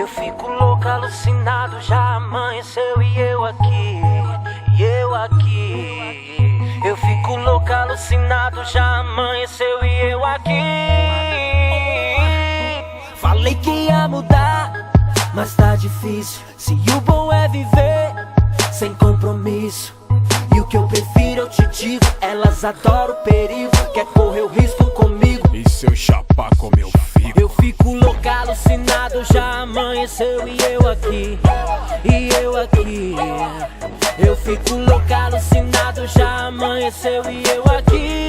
fico louco, alucinado, já amanheceu e eu aqui, Eu fico louco, alucinado, já amanheceu e eu aqui. Falei que ia mudar, mas tá difícil. Se o bom é viver sem compromisso, e o que eu prefiro eu te digo, elas adoram o perigo, quer correr o risco comigo. E se eu chapar como eu fico? Eu fico louco, alucinado, já amanheceu e eu aqui, Eu fico louco, alucinado, já amanheceu e eu aqui.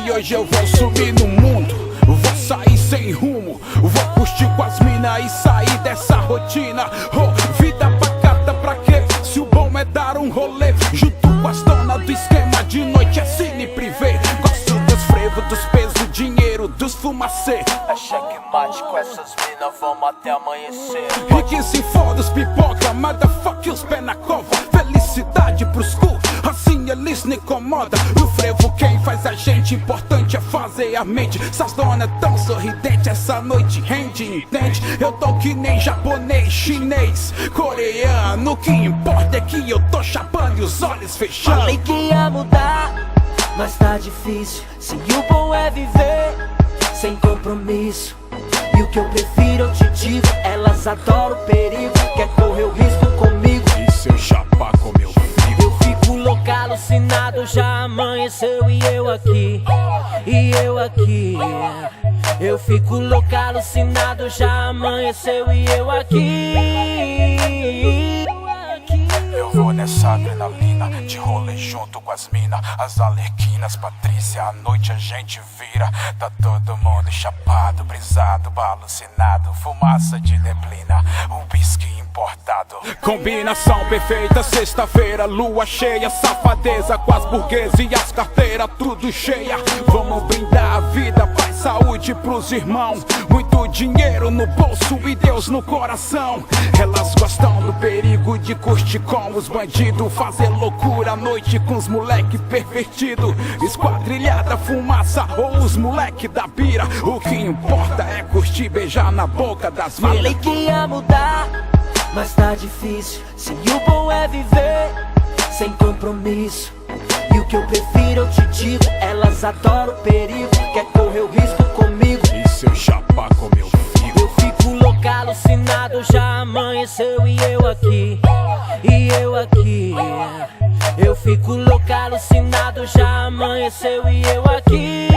E hoje eu vou subir no mundo, vou sair sem rumo, vou curtir com as minas e sair dessa rotina. Oh, vida pacata pra quê? Se o bom é dar um rolê junto com as donas do esquema, de noite é cine privê. Gosto dos frevos, dos pesos, dinheiro, dos fumacê. É checkmate com essas minas, vamos até amanhecer. E que se foda os pipoca, motherfuck os pé na cova. Felicidade pros cu, assim eles não incomoda. O frevo quem faz a gente, importante é fazer a mente. Essas donas tão sorridentes, essa noite rende, entende? Eu tô que nem japonês, chinês, coreano. O que importa é que eu tô chapando e os olhos fechando. Falei que ia mudar, mas tá difícil. Se o bom é viver sem compromisso, e o que eu prefiro eu te digo, elas adoram o perigo, quer correr o risco comigo. E se eu chapar como eu fico? Eu fico louco, alucinado, já amanheceu e eu aqui, Eu fico louco, alucinado, já amanheceu e eu aqui. Eu vou nessa adrenalina, de rolê junto com as mina, as alerquinas, Patrícia, à noite a gente vira. Tá todo mundo chapado, brisado, alucinado, fumaça de neblina, um whisky importado. Combinação perfeita, sexta-feira, lua cheia, safadeza com as burguesas e as carteiras tudo cheia. Vamos brindar a vida, paz, saúde pros irmãos, muito dinheiro no bolso e Deus no coração. Elas gostam do perigo de curtir com os bandidos, fazer loucura à noite com os moleque pervertido, esquadrilhada, fumaça ou os moleque da bira. O que importa é curtir, beijar na boca das minas. Falei que ia mudar, mas tá difícil. Se o bom é viver sem compromisso, e o que eu prefiro eu te digo, elas adoram o perigo, quer correr o risco comigo. E se eu chapar como eu fico? Eu fico louco, alucinado, já amanheceu e eu aqui, Eu fico louco, alucinado, já amanheceu e eu aqui.